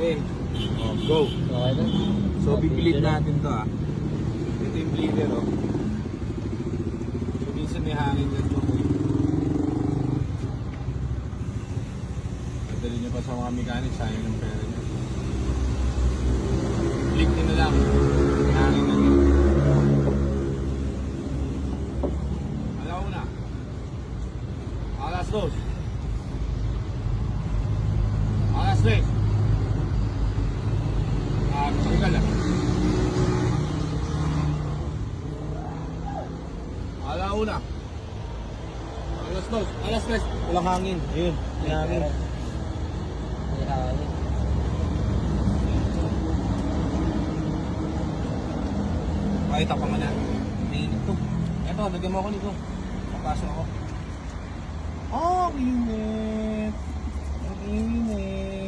Okay. Oh, go. Okay na. So, bibleed natin to Ito yung bleeder So, minsan may hangin dyan to. Padali nyo pa sa mga mechanic, sayang ng pera nyo. Click nyo na lang. May hangin na dyan. Alaw na. Alas 2. Alas 3. Tanggal lang. Alauna. Alas 2. Alas 3. Walang hangin. Ayun. May hangin. May hangin. Pakita pa nga na. Mainit to. Eto, lagyan mo ako nito. Papasok ako. Oh, init. Ang init.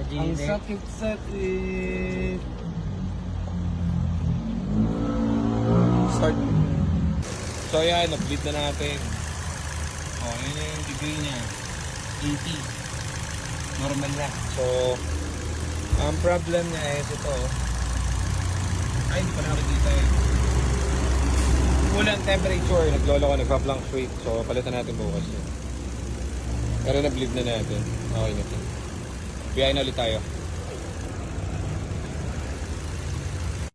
Ang sakit-sakit. Start. So yan, nag-bleed na natin. Oh, yun yung degree niya. 80. Normal na. So, ang problem niya is ito. Ay, hindi pa nakikita Ulan temperature, naglolo ko, nagpa-fluctuate. So, palitan natin bukas yun. Pero na-bleed na natin. Okay na ito. Biyahe na ulit tayo.